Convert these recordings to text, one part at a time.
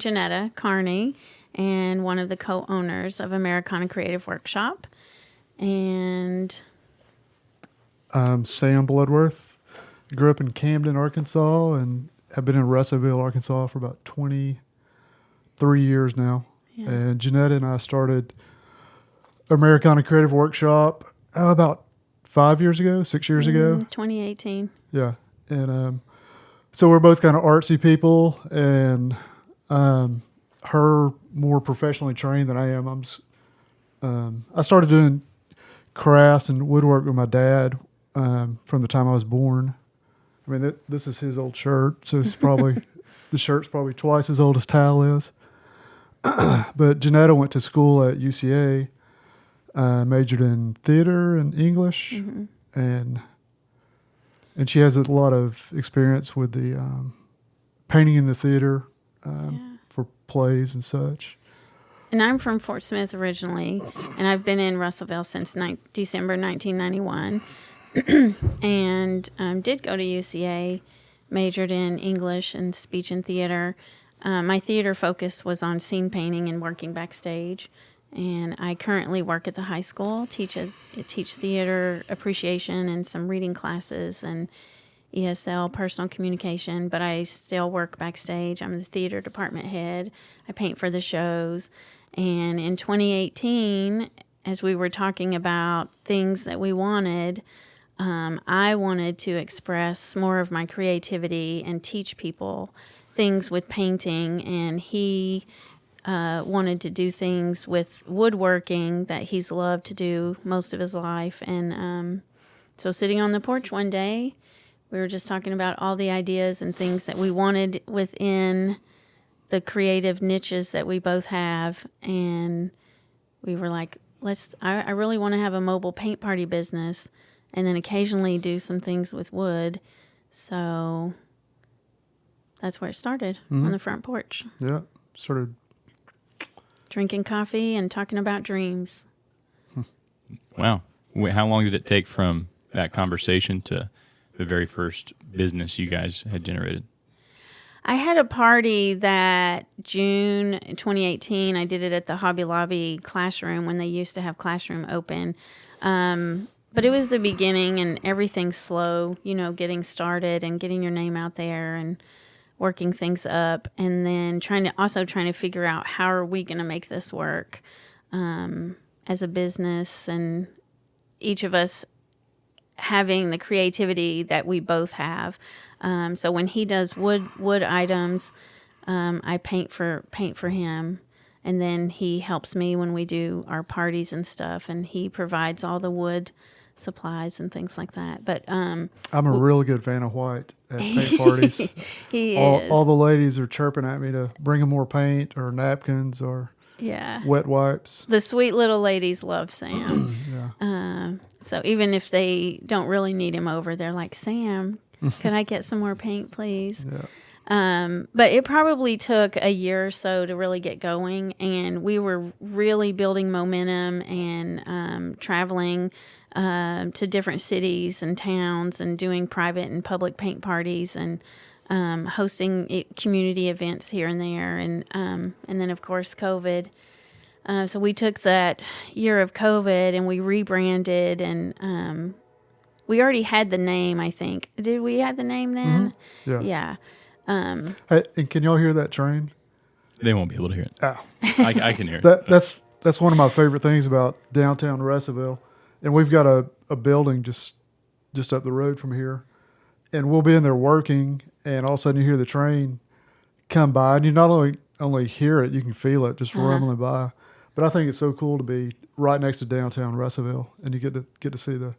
Jannetta, Carney, and one of the co-owners of Americana Creative Workshop. And I'm Sam Bloodworth. Grew up in Camden, Arkansas, and have been in Russellville, Arkansas for about 23 years now. yeah. And Jannetta and I started Americana Creative Workshop about 6 years ago. 2018. Yeah. And so we're both kind of artsy people, and her more professionally trained than I am. I started doing crafts and woodwork with my dad from the time I was born. I mean, this is his old shirt, so it's probably the shirt's probably twice as old as Tal is. But Jannetta went to school at UCA, majored in theater and English, and she has a lot of experience with the painting in the theater for plays and such. And I'm from Fort Smith originally, and I've been in Russellville since December 1991, and did go to UCA, majored in English and speech and theater. My theater focus was on scene painting and working backstage, and I currently work at the high school, teach theater appreciation and some reading classes and ESL, personal communication, but I still work backstage. I'm the theater department head. I paint for the shows. And in 2018, as we were talking about things that we wanted, I wanted to express more of my creativity and teach people things with painting, and he wanted to do things with woodworking that he's loved to do most of his life. And so sitting on the porch one day, we were just talking about all the ideas and things that we wanted within the creative niches that we both have. And we were like, I really want to have a mobile paint party business and then occasionally do some things with wood. So that's where it started, on the front porch. Yeah, started drinking coffee and talking about dreams. Wow. How long did it take from that conversation to the very first business you guys had generated? I had a party that June 2018. I did it at the Hobby Lobby classroom when they used to have classroom open. But it was the beginning, and everything's slow, getting started and getting your name out there and working things up, and then trying to figure out how are we going to make this work as a business, and each of us having the creativity that we both have. So when he does wood items, I paint for him, and then he helps me when we do our parties and stuff, and he provides all the wood supplies and things like that. But I'm a real good fan of white at paint parties. He is. All the ladies are chirping at me to bring them more paint or napkins or wet wipes. The sweet little ladies love Sam. So even if they don't really need him over, they're like, Sam, could I get some more paint, please? Yeah. But it probably took a year or so to really get going, and we were really building momentum and traveling to different cities and towns and doing private and public paint parties and hosting community events here and there. And then, of course, COVID. So we took that year of COVID and we rebranded, and we already had the name, I think. Did we have the name then? Mm-hmm. Yeah. Hey, and can y'all hear that train? They won't be able to hear it. Oh. I can hear it. That's one of my favorite things about downtown Russellville. And we've got a building just up the road from here. And we'll be in there working, and all of a sudden you hear the train come by. And you not only hear it, you can feel it just rumbling by. But I think it's so cool to be right next to downtown Russellville, and you get to see the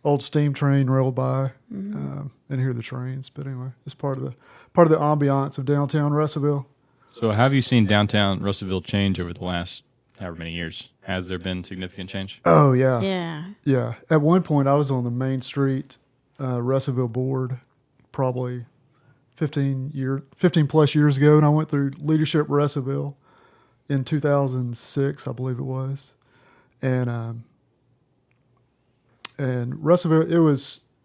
old steam train roll by and hear the trains. But anyway, it's part of the ambiance of downtown Russellville. So how have you seen downtown Russellville change over the last however many years? Has there been significant change? Oh, yeah. Yeah. Yeah. At one point, I was on the Main Street Russellville board probably 15 plus years ago, and I went through Leadership Russellville in 2006, I believe it was. And Russellville,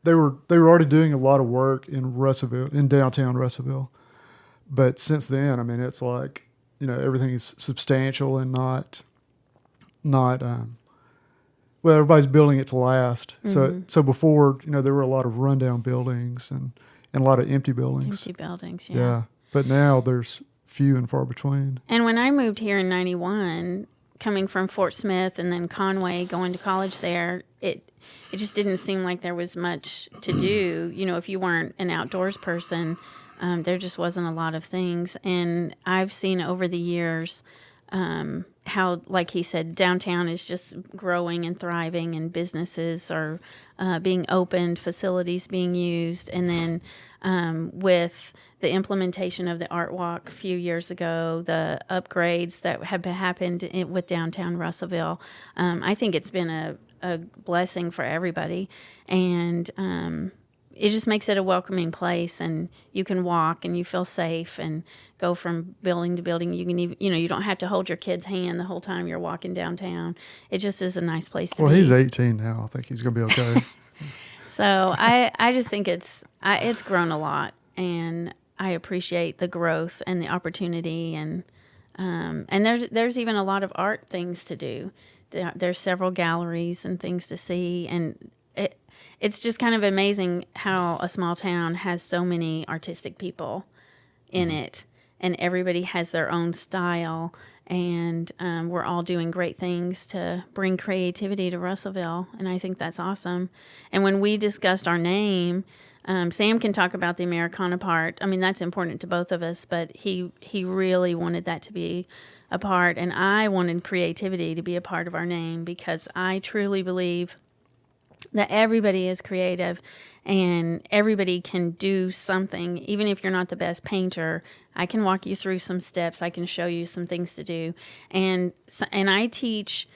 they were already doing a lot of work in Russellville, in downtown Russellville. But since then, I mean, it's like everything is substantial and not well, everybody's building it to last. So before, there were a lot of rundown buildings and a lot of empty buildings. Empty buildings, Yeah. But now there's few and far between. And when I moved here in 91, coming from Fort Smith and then Conway, going to college there, it just didn't seem like there was much to do. If you weren't an outdoors person, there just wasn't a lot of things. And I've seen over the years how, like he said, downtown is just growing and thriving, and businesses are being opened, facilities being used. And then with the implementation of the Art Walk a few years ago, the upgrades that have happened with downtown Russellville, I think it's been a blessing for everybody. And it just makes it a welcoming place, and you can walk and you feel safe and go from building to building. You can even, you don't have to hold your kid's hand the whole time you're walking downtown. It just is a nice place to be. Well, he's 18 now. I think he's going to be okay. So I just think it's grown a lot, and I appreciate the growth and the opportunity, and there's even a lot of art things to do. There's several galleries and things to see, and it's just kind of amazing how a small town has so many artistic people in it, and everybody has their own style, and we're all doing great things to bring creativity to Russellville, and I think that's awesome. And when we discussed our name, Sam can talk about the Americana part. I mean, that's important to both of us, but he really wanted that to be a part, and I wanted creativity to be a part of our name, because I truly believe that everybody is creative and everybody can do something. Even if you're not the best painter, I can walk you through some steps. I can show you some things to do. And I teach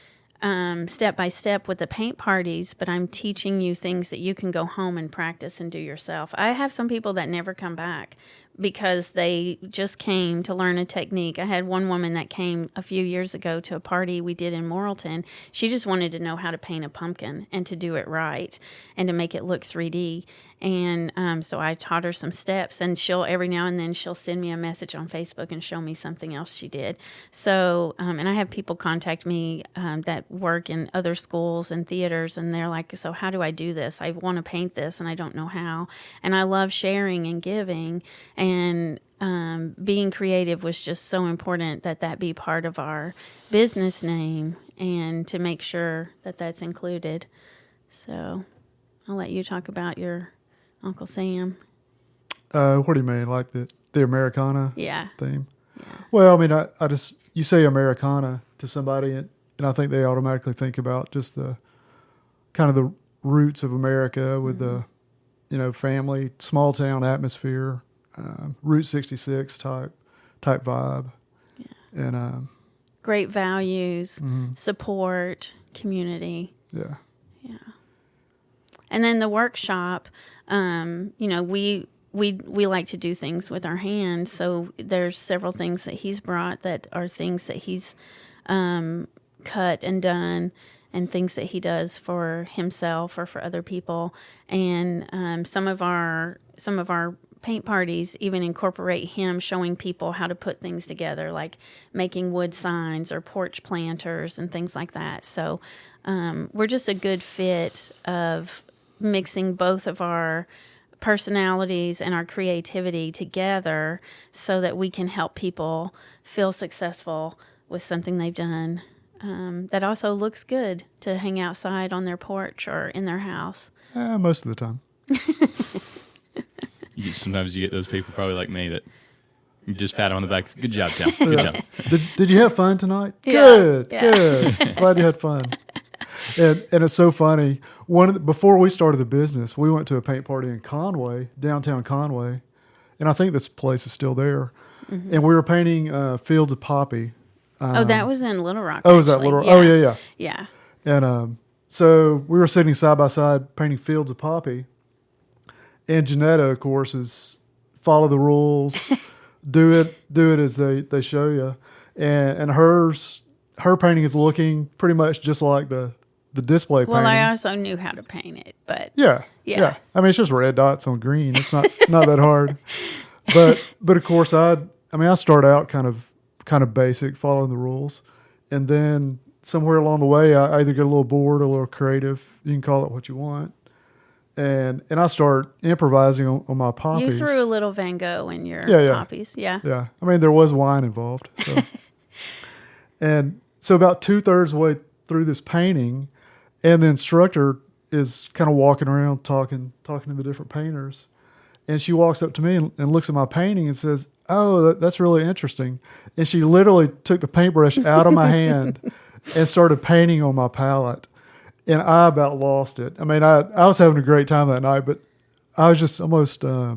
step by step with the paint parties, but I'm teaching you things that you can go home and practice and do yourself. I have some people that never come back because they just came to learn a technique. I had one woman that came a few years ago to a party we did in Morrilton. She just wanted to know how to paint a pumpkin and to do it right and to make it look 3D. And so I taught her some steps, and she'll every now and then she'll send me a message on Facebook and show me something else she did. So, and I have people contact me that work in other schools and theaters, and they're like, so how do I do this? I want to paint this and I don't know how. And I love sharing and giving, and being creative was just so important that be part of our business name, and to make sure that that's included. So I'll let you talk about your Uncle Sam. What do you mean, like the Americana theme? Yeah. Well, I mean, I just, you say Americana to somebody, and I think they automatically think about just the kind of the roots of America with the, family, small town atmosphere, Route 66 type vibe. Yeah. And great values, support, community. Yeah. Yeah. And then the workshop, we like to do things with our hands. So there's several things that he's brought that are things that he's cut and done, and things that he does for himself or for other people. And some of our paint parties even incorporate him showing people how to put things together, like making wood signs or porch planters and things like that. So we're just a good fit of mixing both of our personalities and our creativity together so that we can help people feel successful with something they've done that also looks good to hang outside on their porch or in their house. Most of the time. Sometimes you get those people probably like me that you just pat them on the back. Good job, Tim. Good job. Did you have fun tonight? Yeah. Good. Glad you had fun. And it's so funny. Before we started the business, we went to a paint party in Conway, downtown Conway, and I think this place is still there. Mm-hmm. And we were painting fields of poppy. That was in Little Rock. Oh, was that Little Rock? Yeah. Oh, yeah. Yeah. And so we were sitting side by side painting fields of poppy. And Jannetta, of course, is follow the rules, do it as they show you. And her painting is looking pretty much just like the display painting. Well, I also knew how to paint it, but yeah. I mean, it's just red dots on green. It's not that hard. But of course, I start out kind of kind of basic, following the rules. And then somewhere along the way, I either get a little bored, a little creative. You can call it what you want. And I start improvising on my poppies. You threw a little Van Gogh in your poppies. Yeah. Yeah. I mean, there was wine involved. So. And so about 2/3 of the way through this painting, and the instructor is kind of walking around talking to the different painters. And she walks up to me and looks at my painting and says, "Oh, that's really interesting." And she literally took the paintbrush out of my hand and started painting on my palette. And I about lost it. I mean, I was having a great time that night, but I was just almost, I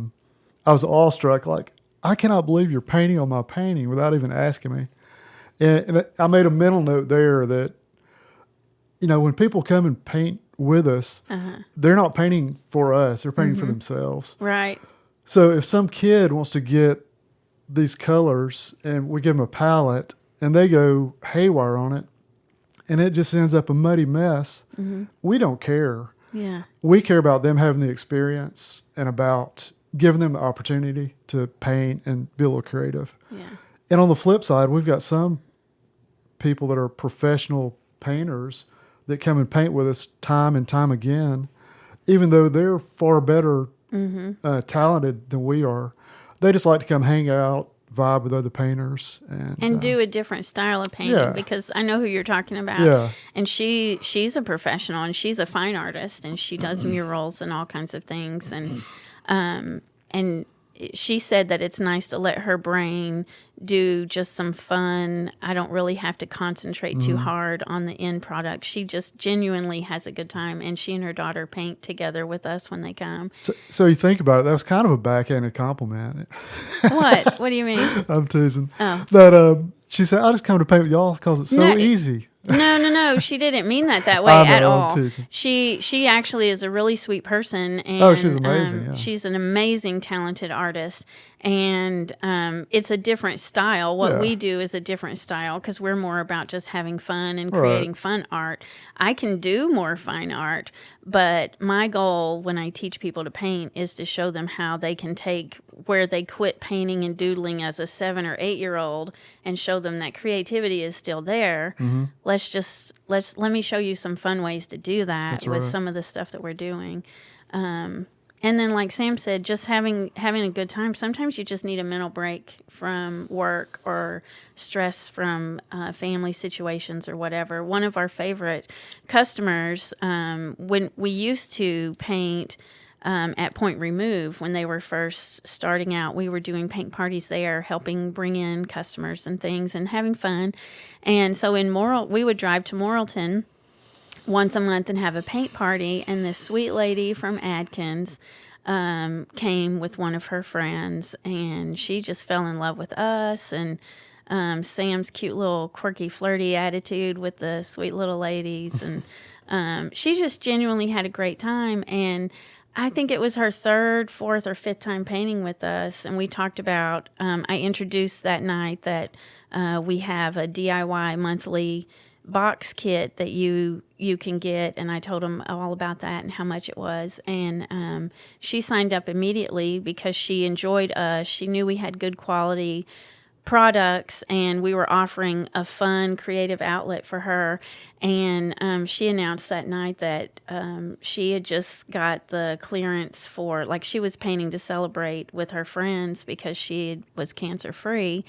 was awestruck. Like, I cannot believe you're painting on my painting without even asking me. And I made a mental note there that, when people come and paint with us, they're not painting for us. They're painting for themselves. Right. So if some kid wants to get these colors and we give them a palette and they go haywire on it, and it just ends up a muddy mess, we don't care. Yeah. We care about them having the experience and about giving them the opportunity to paint and be a little creative. Yeah. And on the flip side, we've got some people that are professional painters that come and paint with us time and time again, even though they're far better talented than we are. They just like to come hang out, vibe with other painters, and do a different style of painting, because I know who you're talking about. Yeah. And she's a professional, and she's a fine artist, and she does murals and all kinds of things. And she said that it's nice to let her brain do just some fun. I don't really have to concentrate too hard on the end product. She just genuinely has a good time, and she and her daughter paint together with us when they come. So you think about it, that was kind of a backhanded compliment. What? What do you mean? I'm teasing. Oh. That she said, "I just come to paint with y'all because it's so easy." No. She didn't mean that way at all. She actually is a really sweet person. And, she's amazing. Yeah. She's an amazing, talented artist. And it's a different style. What we do is a different style because we're more about just having fun and creating fun art. I can do more fine art, but my goal when I teach people to paint is to show them how they can take where they quit painting and doodling as a 7 or 8-year-old and show them that creativity is still there. Let me show you some fun ways to do that with some of the stuff that we're doing. And then, like Sam said, just having a good time. Sometimes you just need a mental break from work or stress from family situations or whatever. One of our favorite customers, when we used to paint at Point Remove, when they were first starting out, we were doing paint parties there, helping bring in customers and things and having fun. And so we would drive to Morrilton once a month and have a paint party, and this sweet lady from Adkins came with one of her friends, and she just fell in love with us and Sam's cute little quirky flirty attitude with the sweet little ladies, and she just genuinely had a great time. And I think it was her 3rd, 4th, or 5th time painting with us, and we talked about, I introduced that night that we have a DIY monthly box kit that you can get, and I told them all about that and how much it was, and she signed up immediately because she enjoyed us. She knew we had good quality products, and we were offering a fun, creative outlet for her. And she announced that night that she had just got the clearance for, like, she was painting to celebrate with her friends because she was cancer-free.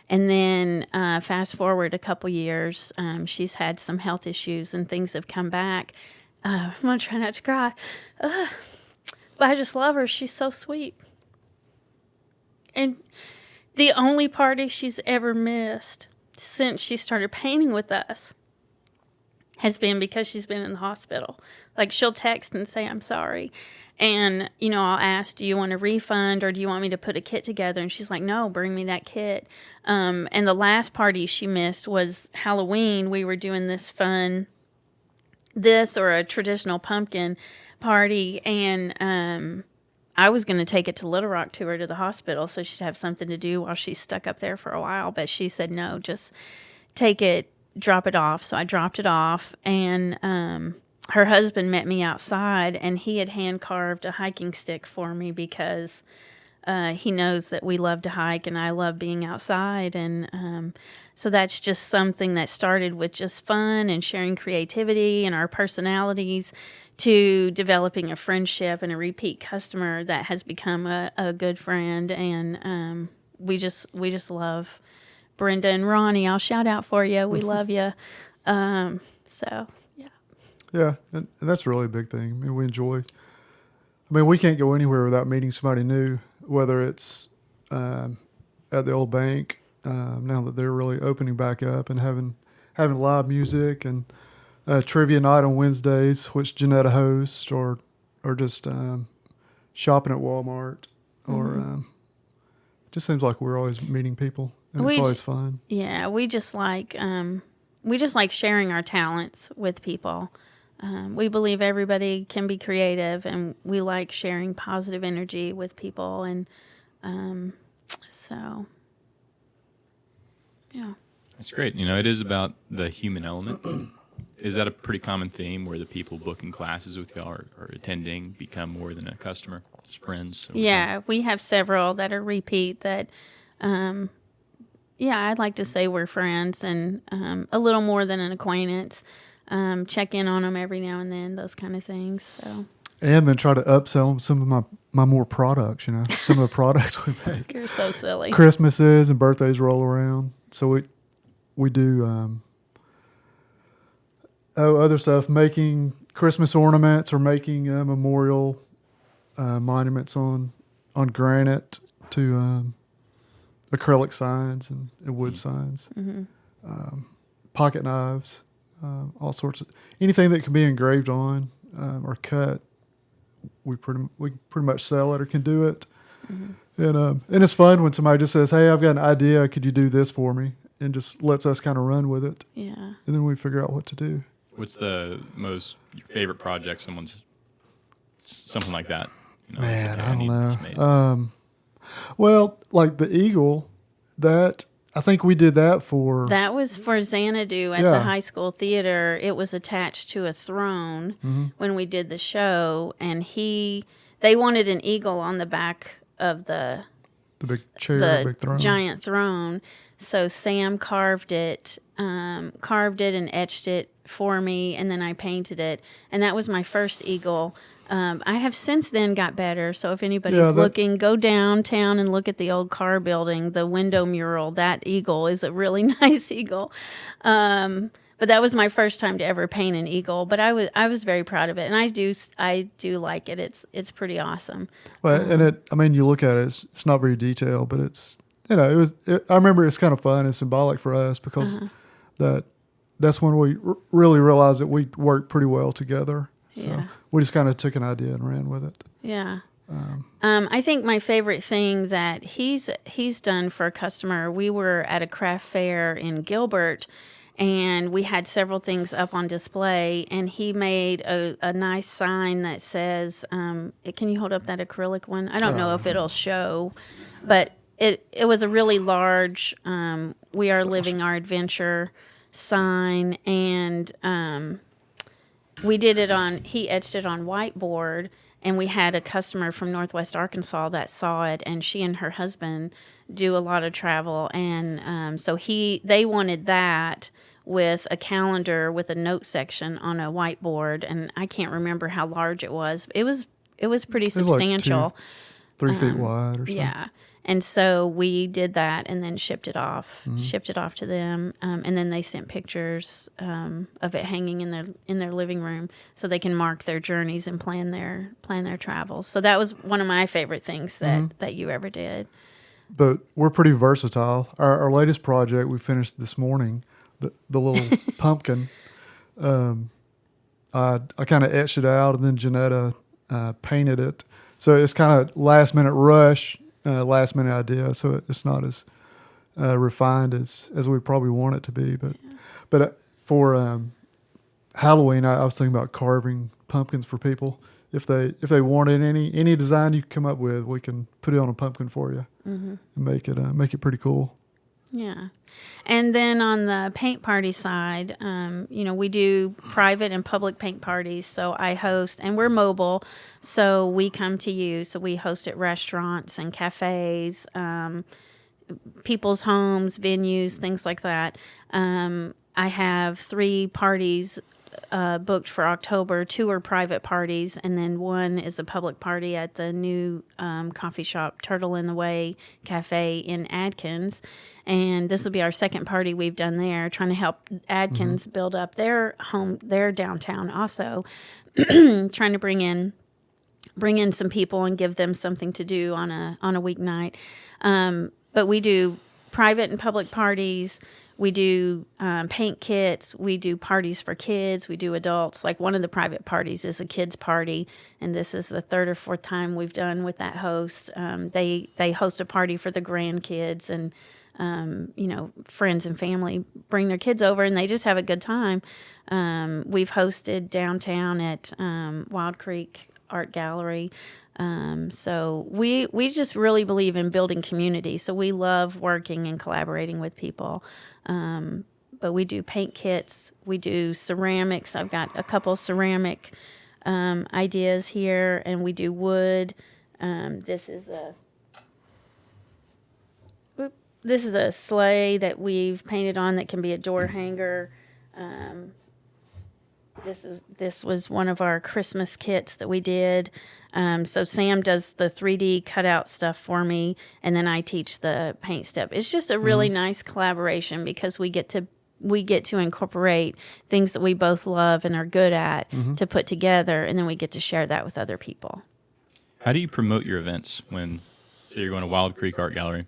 And then fast forward a couple years, she's had some health issues and things have come back. I'm going to try not to cry. But I just love her. She's so sweet. And the only party she's ever missed since she started painting with us has been because she's been in the hospital. Like, she'll text and say, "I'm sorry." And, I'll ask, "Do you want a refund or do you want me to put a kit together?" And she's like, "No, bring me that kit." And the last party she missed was Halloween. We were doing this or a traditional pumpkin party, and I was going to take it to Little Rock to her to the hospital so she'd have something to do while she's stuck up there for a while. But she said, "No, just take it, drop it off." So I dropped it off, and her husband met me outside, and he had hand-carved a hiking stick for me because He knows that we love to hike and I love being outside. And so that's just something that started with just fun and sharing creativity and our personalities to developing a friendship and a repeat customer that has become a good friend. And we just love Brenda and Ronnie. I'll shout out for you. We love you. So, yeah. Yeah, and that's really a big thing. I mean, we enjoy. I mean, we can't go anywhere without meeting somebody new, whether it's at the old bank, now that they're really opening back up, and having live music and trivia night on Wednesdays, which Jannetta hosts, or just shopping at Walmart, or just seems like we're always meeting people, and it's always fun. Yeah, we just like sharing our talents with people. We believe everybody can be creative, and we like sharing positive energy with people. And so, yeah. That's great. It is about the human element. Is that a pretty common theme where the people booking classes with y'all or attending become more than a customer, just friends? Yeah, we have several that are repeat that, I'd like to say we're friends and a little more than an acquaintance. Check in on them every now and then, those kind of things. So, and then try to upsell them some of my more products. Some of the products we make. You're so silly. Christmases and birthdays roll around, so we do other stuff, making Christmas ornaments or making memorial monuments on granite to acrylic signs and wood signs, pocket knives. All sorts of anything that can be engraved on or cut, we pretty much sell it or can do it, and it's fun when somebody just says, "Hey, I've got an idea. Could you do this for me?" and just lets us kind of run with it. Yeah, and then we figure out what to do. What's your favorite project? Something like that. Man, I don't know. Well, like the eagle, that. I think we did that for... That was for Xanadu at the high school theater. It was attached to a throne when we did the show, and they wanted an eagle on the back of the big chair, big throne. Giant throne. So Sam carved it and etched it for me, and then I painted it, and that was my first eagle. I have since then got better, so if anybody's looking, go downtown and look at the old car building, the window mural. That eagle is a really nice eagle. But that was my first time to ever paint an eagle. But I was very proud of it, and I do like it. It's pretty awesome. Well, and you look at it, it's not very detailed, but it's I remember it's kind of fun and symbolic for us because that's when we really realized that we worked pretty well together. So we just kind of took an idea and ran with it. Yeah. I think my favorite thing that he's done for a customer, we were at a craft fair in Gilbert, and we had several things up on display, and he made a nice sign that says, can you hold up that acrylic one? I don't know if it'll show, but it was a really large, we are living our adventure sign, and he etched it on whiteboard, and we had a customer from Northwest Arkansas that saw it, and she and her husband do a lot of travel, and so they wanted that with a calendar with a note section on a whiteboard, and I can't remember how large it was. It was pretty substantial. Like 3 feet wide or something. Yeah. And so we did that and then shipped it off to them. And then they sent pictures of it hanging in their living room so they can mark their journeys and plan their travels. So that was one of my favorite things that you ever did. But we're pretty versatile. Our latest project we finished this morning, the little pumpkin, I kind of etched it out, and then Jannetta painted it. So it's kind of last minute rush. Last minute idea, so it's not as refined as we probably want it to be. But for Halloween, I was thinking about carving pumpkins for people. If they wanted any design you come up with, we can put it on a pumpkin for you and make it pretty cool. Yeah. And then on the paint party side, we do private and public paint parties. So I host, and we're mobile, so we come to you. So we host at restaurants and cafes, people's homes, venues, things like that. I have 3 parties booked for October. 2 are private parties, and then 1 is a public party at the new coffee shop, Turtle in the Way Cafe in Adkins. And this will be our 2nd party we've done there, trying to help Adkins build up their downtown also, trying to bring in some people and give them something to do on a weeknight. But we do private and public parties. We do paint kits. We do parties for kids. We do adults. Like one of the private parties is a kids party, and this is the 3rd or 4th time we've done with that host. They host a party for the grandkids, and friends and family bring their kids over, and they just have a good time. We've hosted downtown at Wild Creek Art Gallery. So we just really believe in building community. So we love working and collaborating with people. But we do paint kits. We do ceramics. I've got a couple ceramic ideas here, and we do wood. This is a sleigh that we've painted on that can be a door hanger. This was one of our Christmas kits that we did. So Sam does the 3D cutout stuff for me, and then I teach the paint step. It's just a really nice collaboration because we get to incorporate things that we both love and are good at to put together, and then we get to share that with other people. How do you promote your events when, say, you're going to Wild Creek Art Gallery?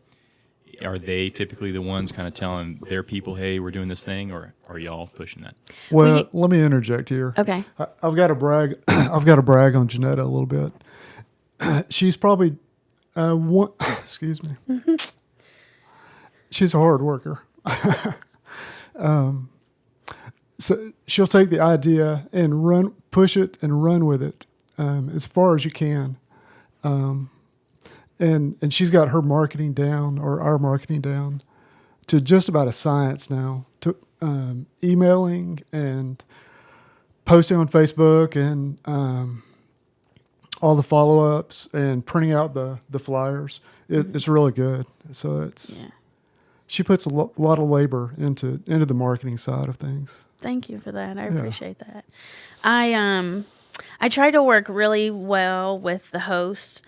Are they typically the ones kind of telling their people, hey, we're doing this thing, or are y'all pushing that? Well, let me interject here. Okay. I've got to brag. I've got to brag on Jannetta a little bit. She's probably excuse me. She's a hard worker. So she'll take the idea and push it and run with it as far as you can. And she's got her marketing down, or our marketing down, to just about a science now. To emailing and posting on Facebook and all the follow-ups and printing out the flyers. It's really good. So she puts a lot of labor into the marketing side of things. Thank you for that. I appreciate that. I try to work really well with the host.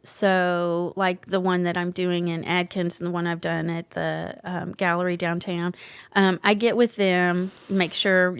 So like the one that I'm doing in Adkins and the one I've done at the gallery downtown, I get with them, make sure,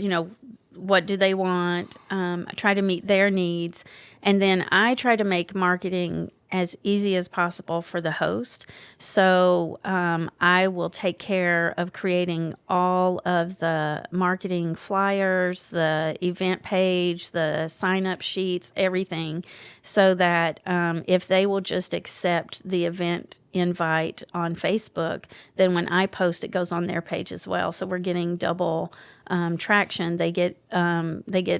what do they want? I try to meet their needs. And then I try to make marketing as easy as possible for the host. So I will take care of creating all of the marketing flyers, the event page, the sign-up sheets, everything, so that if they will just accept the event invite on Facebook, then when I post, it goes on their page as well. So we're getting double traction. They get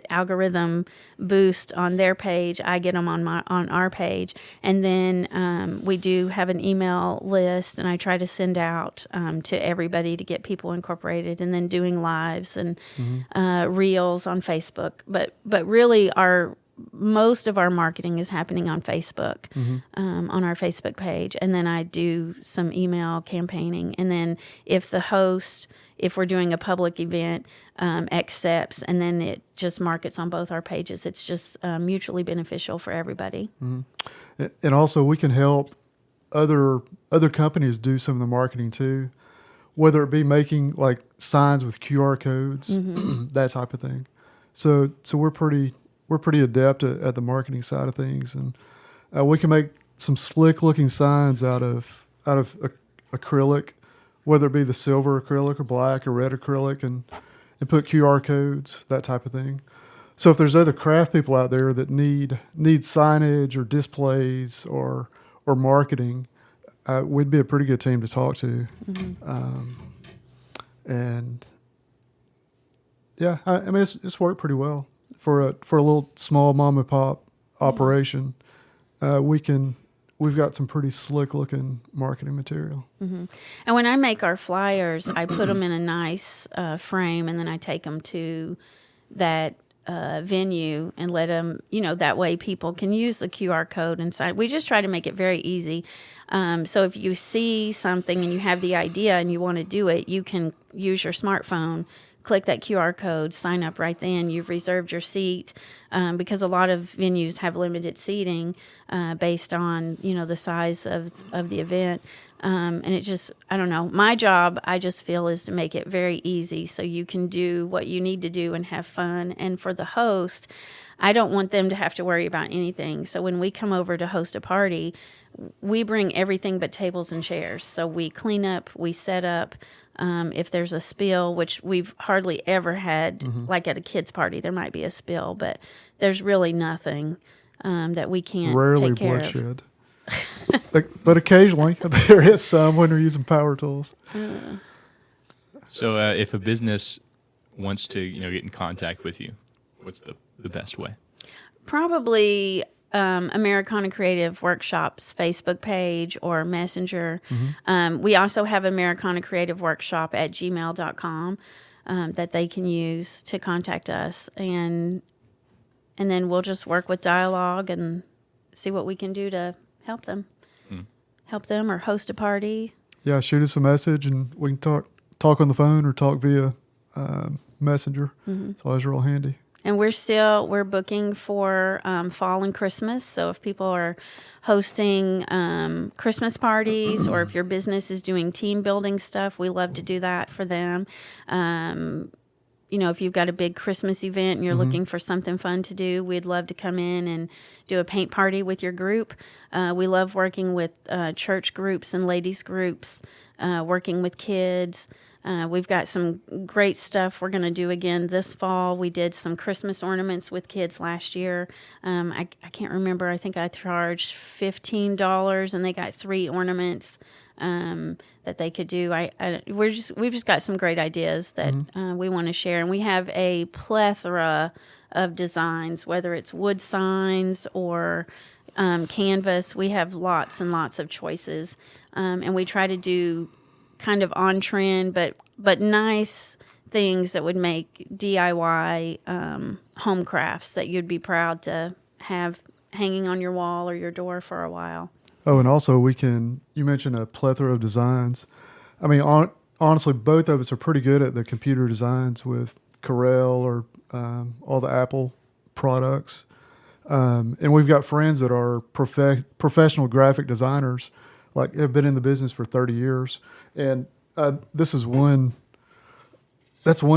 algorithm boost on their page. I get them on our page, and then we do have an email list, and I try to send out to everybody to get people incorporated, and then doing lives and reels on Facebook. But really, most of our marketing is happening on Facebook, on our Facebook page, and then I do some email campaigning, and then if we're doing a public event, accepts, and then it just markets on both our pages. It's just mutually beneficial for everybody. Mm-hmm. And also, we can help other companies do some of the marketing too, whether it be making like signs with QR codes, that type of thing. So we're pretty adept at the marketing side of things, and we can make some slick looking signs out of acrylic, whether it be the silver acrylic or black or red acrylic, and put QR codes, that type of thing. So if there's other craft people out there that need signage or displays or marketing, we'd be a pretty good team to talk to. And yeah, I mean it's worked pretty well for a little small mom and pop operation. We can we've got some pretty slick looking marketing material. And when I make our flyers, I put them in a nice frame, and then I take them to that venue and let them, that way people can use the QR code inside. We just try to make it very easy. So if you see something and you have the idea and you want to do it, you can use your smartphone, click that QR code, sign up right then. You've reserved your seat, because a lot of venues have limited seating based on, the size of the event. And it just, I don't know. My job, I just feel, is to make it very easy so you can do what you need to do and have fun. And for the host, I don't want them to have to worry about anything. So when we come over to host a party, we bring everything but tables and chairs. So we clean up, we set up. If there's a spill, which we've hardly ever had, like at a kid's party, there might be a spill, but there's really nothing that we can't Rarely take care bloodshed. But occasionally there is some when we're using power tools. So if a business wants to get in contact with you, what's the best way? Probably Americana Creative Workshop's Facebook page or Messenger. We also have Americana Creative Workshop at gmail.com that they can use to contact us. And then we'll just work with dialogue and see what we can do to help them. Help them or host a party. Yeah, shoot us a message and we can talk on the phone or talk via Messenger. It's always real handy. And we're booking for fall and Christmas. So if people are hosting Christmas parties or if your business is doing team building stuff, we love to do that for them. If you've got a big Christmas event and you're looking for something fun to do, we'd love to come in and do a paint party with your group. We love working with church groups and ladies groups, working with kids. We've got some great stuff we're going to do again this fall. We did some Christmas ornaments with kids last year. I can't remember. I think I charged $15 and they got 3 ornaments that they could do. We've just got some great ideas that we want to share. And we have a plethora of designs, whether it's wood signs or canvas. We have lots and lots of choices. And we try to do kind of on trend, but nice things that would make DIY home crafts that you'd be proud to have hanging on your wall or your door for a while. Oh, and also you mentioned a plethora of designs. I mean, honestly, both of us are pretty good at the computer designs with Corel or all the Apple products. And we've got friends that are professional graphic designers, like have been in the business for 30 years. And that's one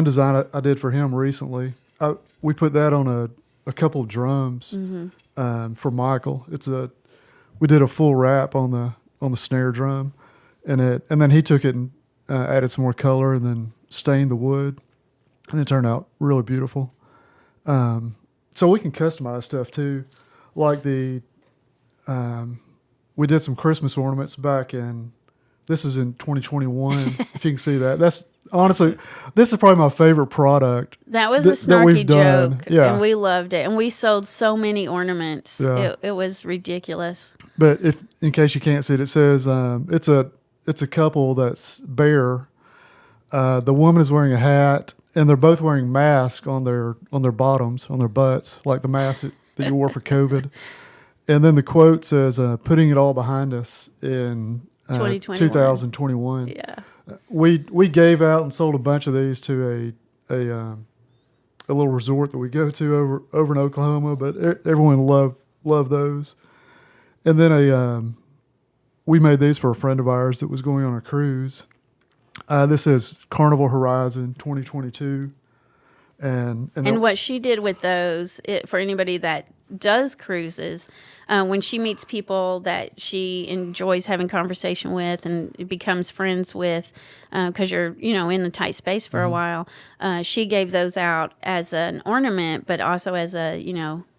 design I did for him recently. We put that on a couple of drums for Michael. We did a full wrap on the snare drum, and then he took it and added some more color and then stained the wood, and it turned out really beautiful. So we can customize stuff too, like we did some Christmas ornaments back in. This is in 2021. If you can see that, this is probably my favorite product. That was a snarky joke, yeah. And we loved it. And we sold so many ornaments. Yeah. It was ridiculous. But in case you can't see it, it says it's a couple that's bare. The woman is wearing a hat, and they're both wearing masks on their bottoms, on their butts, like the mask that you wore for COVID. And then the quote says, "Putting it all behind us in 2021." Yeah. We gave out and sold a bunch of these to a little resort that we go to over in Oklahoma, but everyone loved those. And then we made these for a friend of ours that was going on a cruise. This is Carnival Horizon 2022. And what she did with those, for anybody that does cruises, when she meets people that she enjoys having conversation with and becomes friends with, because you're in a tight space for a while, she gave those out as an ornament, but also as a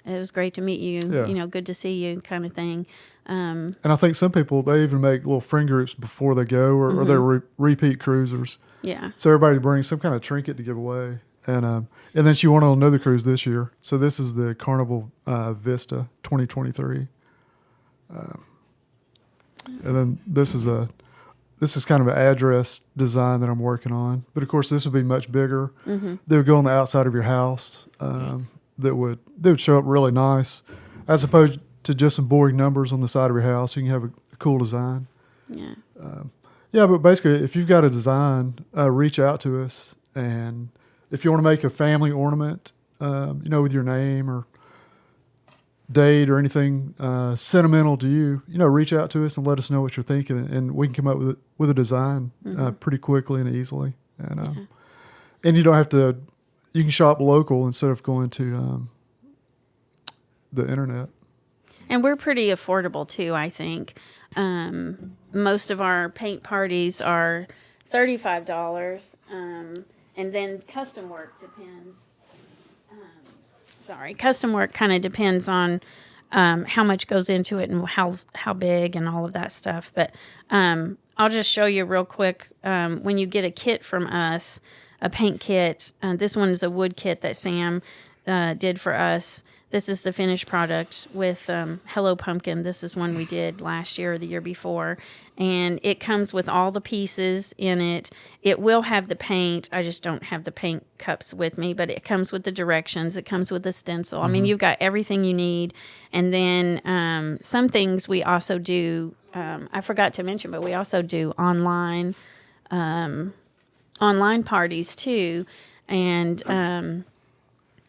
it was great to meet you, good to see you kind of thing. And I think some people, they even make little friend groups before they go, or they're repeat cruisers. Yeah. So everybody brings some kind of trinket to give away. And then she went on another cruise this year. So this is the Carnival Vista 2023. And then this is kind of an address design that I'm working on. But of course, this would be much bigger. Mm-hmm. They would go on the outside of your house. They would show up really nice, as opposed to just some boring numbers on the side of your house. You can have a cool design. Yeah. Yeah, but basically, if you've got a design, reach out to us. And if you want to make a family ornament, with your name or date or anything sentimental to you, reach out to us and let us know what you're thinking, and we can come up with a design pretty quickly and easily. And and you don't have to. You can shop local instead of going to the internet. And we're pretty affordable too, I think. Most of our paint parties are $35, and then custom work depends. Custom work kind of depends on how much goes into it and how big and all of that stuff. But I'll just show you real quick. When you get a kit from us, a paint kit, this one is a wood kit that Sam did for us. This is the finished product with Hello Pumpkin. This is one we did last year or the year before. And it comes with all the pieces in it. It will have the paint. I just don't have the paint cups with me, but it comes with the directions. It comes with the stencil. I mean, you've got everything you need. And then some things we also do, I forgot to mention, but we also do online parties too. And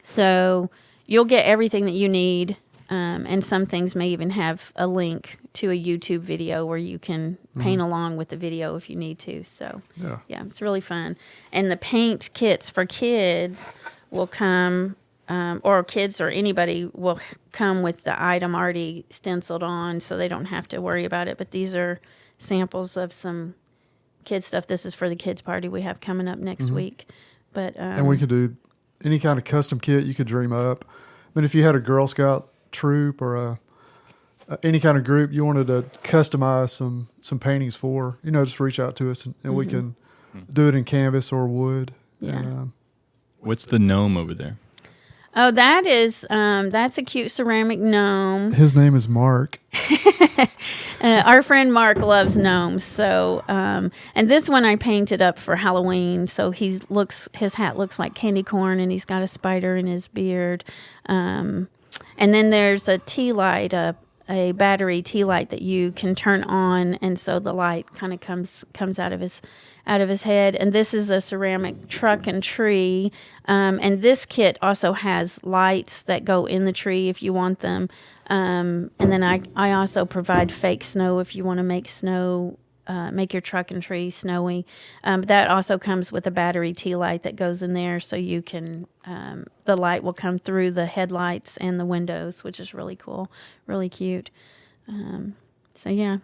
so you'll get everything that you need, and some things may even have a link to a YouTube video where you can paint along with the video if you need to. So, yeah, it's really fun. And the paint kits for kids will come, or kids or anybody will come with the item already stenciled on, so they don't have to worry about it. But these are samples of some kid stuff. This is for the kids' party we have coming up next week. But and we could do any kind of custom kit you could dream up. I mean, if you had a Girl Scout troop or any kind of group you wanted to customize some paintings for, just reach out to us and we can do it in canvas or wood. Yeah. And, What's the gnome over there? Oh, that's a cute ceramic gnome. his name is Mark. Our friend Mark loves gnomes. So, and this one I painted up for Halloween. So his hat looks like candy corn, and he's got a spider in his beard. And then there's a tea light, a battery tea light that you can turn on, and so the light kind of comes out of his head. And this is a ceramic truck and tree. And this kit also has lights that go in the tree if you want them. And then I also provide fake snow if you want to make snow, make your truck and tree snowy. That also comes with a battery tea light that goes in there, so you can, the light will come through the headlights and the windows, which is really cool, really cute. So yeah,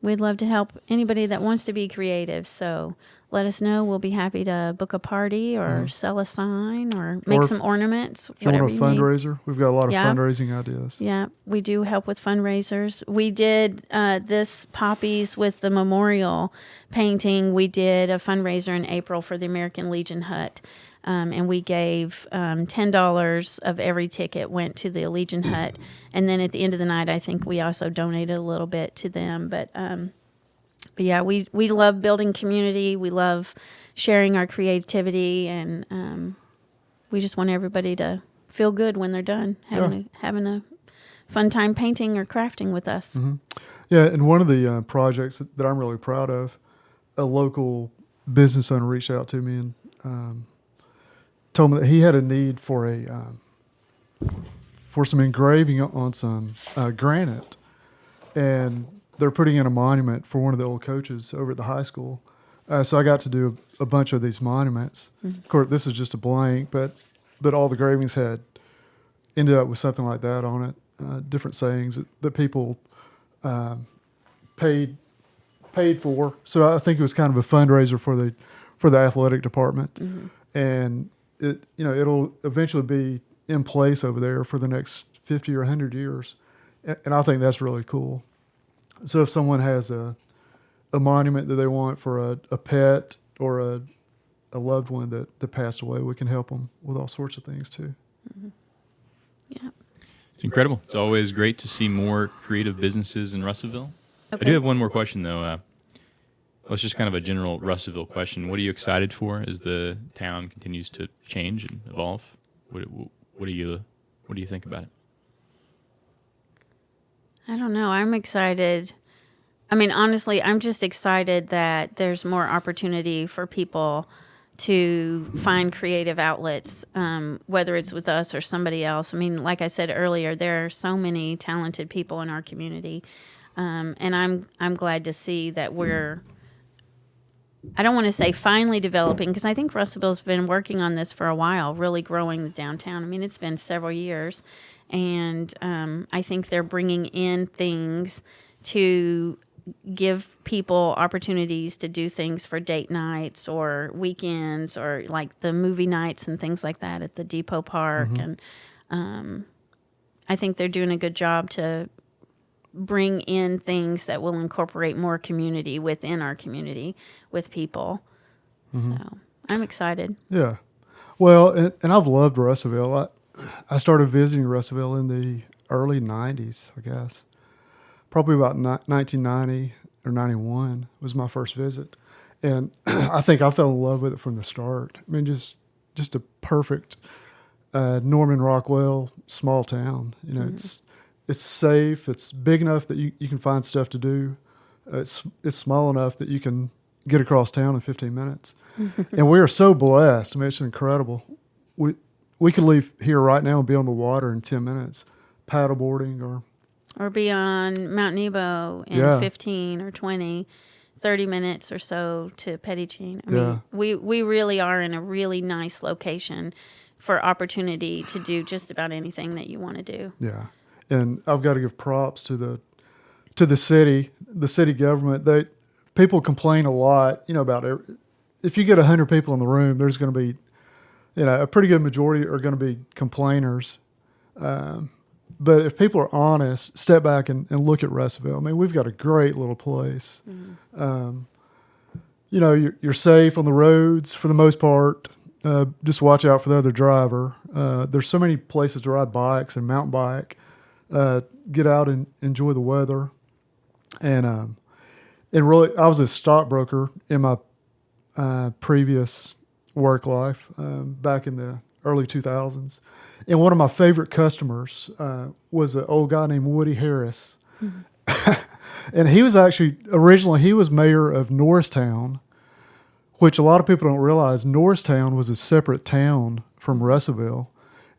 we'd love to help anybody that wants to be creative. So let us know. We'll be happy to book a party or sell a sign or make some ornaments. If you want a fundraiser, we've got a lot of fundraising ideas. Yeah, we do help with fundraisers. We did this Poppies with the memorial painting. We did a fundraiser in April for the American Legion Hut. And we gave $10 of every ticket went to the Legion Hut. And then at the end of the night, I think we also donated a little bit to them. But yeah, we love building community. We love sharing our creativity, and we just want everybody to feel good when they're done having a fun time painting or crafting with us. Mm-hmm. Yeah, and one of the projects that I'm really proud of, a local business owner reached out to me and told me that he had a need for some engraving on some granite, and they're putting in a monument for one of the old coaches over at the high school. So I got to do a bunch of these monuments. Mm-hmm. Of course, this is just a blank, but all the engravings had ended up with something like that on it, different sayings that people paid for. So I think it was kind of a fundraiser for the athletic department, and it'll eventually be in place over there for the next 50 or 100 years, and I think that's really cool. So if someone has a monument that they want for a pet or a loved one that passed away, we can help them with all sorts of things too. Mm-hmm. Yeah. It's incredible. It's always great to see more creative businesses in Russellville. I do have one more question, though. Well, it's just kind of a general Russellville question. What are you excited for as the town continues to change and evolve? What do you think about it? I don't know. I'm excited. I mean, honestly, I'm just excited that there's more opportunity for people to find creative outlets, whether it's with us or somebody else. I mean, like I said earlier, there are so many talented people in our community, and I'm glad to see that we're, I don't want to say finally developing, because I think Russellville's been working on this for a while, really growing the downtown. I mean, it's been several years, and I think they're bringing in things to give people opportunities to do things for date nights or weekends, or like the movie nights and things like that at the Depot Park. And I think they're doing a good job to bring in things that will incorporate more community within our community with people. So I'm excited. Yeah. Well, and I've loved Russellville. I started visiting Russellville in the early 90s, I guess. Probably about 1990 or 91 was my first visit. And I think I fell in love with it from the start. I mean, just a perfect Norman Rockwell small town. You know, it's safe. It's big enough that you can find stuff to do. It's small enough that you can get across town in 15 minutes. And we are so blessed. I mean, it's incredible. We could leave here right now and be on the water in 10 minutes, paddleboarding or be on Mount Nebo in 15 or 20, 30 minutes or so to Pettycine. I mean, we really are in a really nice location for opportunity to do just about anything that you want to do. Yeah. And I've got to give props to the city government. People complain a lot, you know, about if you get 100 people in the room, there's going to be, you know, a pretty good majority are going to be complainers. But if people are honest, step back and look at Russellville. I mean, we've got a great little place. You know, you're safe on the roads for the most part. Just watch out for the other driver. There's so many places to ride bikes and mountain bike. Get out and enjoy the weather. And really, I was a stockbroker in my previous work life back in the early 2000s. And one of my favorite customers was an old guy named Woody Harris. And he was actually, originally, he was mayor of Norristown, which a lot of people don't realize. Norristown was a separate town from Russellville.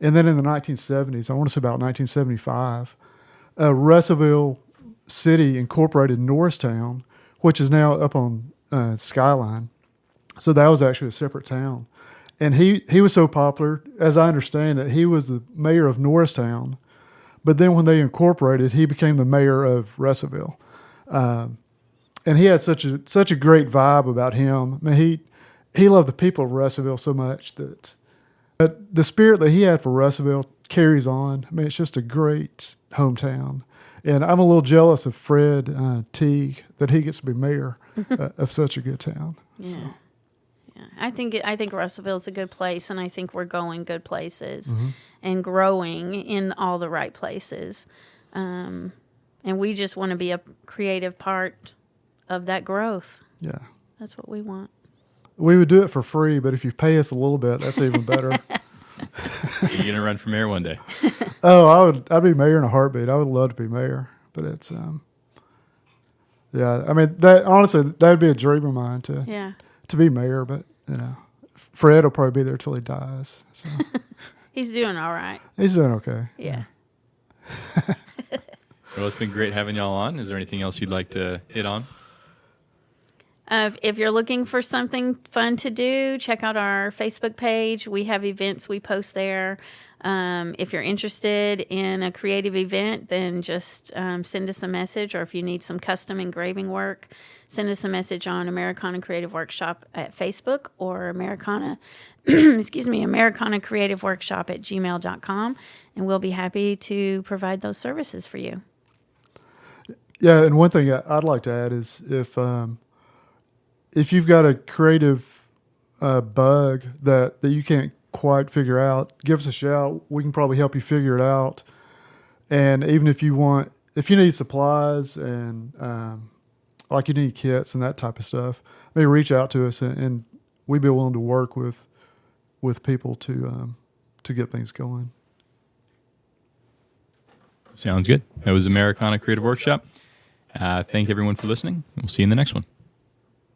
And then in the 1970s, I want to say about 1975, Russellville City incorporated Norristown, which is now up on Skyline. So that was actually a separate town. And he was so popular, as I understand it, he was the mayor of Norristown. But then when they incorporated, he became the mayor of Russellville. And he had such a great vibe about him. I mean, he loved the people of Russellville so much that the spirit that he had for Russellville carries on. I mean, it's just a great hometown. And I'm a little jealous of Fred Teague that he gets to be mayor of such a good town. Yeah. So. Yeah. I think Russellville's a good place, and I think we're going good places and growing in all the right places. And we just want to be a creative part of that growth. Yeah. That's what we want. We would do it for free, but if you pay us a little bit, that's even better. You're going to run for mayor one day. Oh, I'd be mayor in a heartbeat. I would love to be mayor, but it's, yeah, I mean, honestly, that would be a dream of mine to be mayor, but, you know, Fred will probably be there till he dies. So. He's doing all right. He's doing okay. Yeah. Well, it's been great having y'all on. Is there anything else you'd like to hit on? If you're looking for something fun to do, check out our Facebook page. We have events we post there. If you're interested in a creative event, then just send us a message. Or if you need some custom engraving work, send us a message on Americana Creative Workshop at Facebook or Americana Creative Workshop at gmail.com. And we'll be happy to provide those services for you. Yeah, and one thing I'd like to add is if you've got a creative bug that you can't quite figure out, give us a shout. We can probably help you figure it out. And even if you want if you need supplies and like you need kits and that type of stuff, maybe reach out to us, and we'd be willing to work with people to get things going. Sounds good. That was Americana Creative Workshop. Thank everyone for listening. We'll see you in the next one.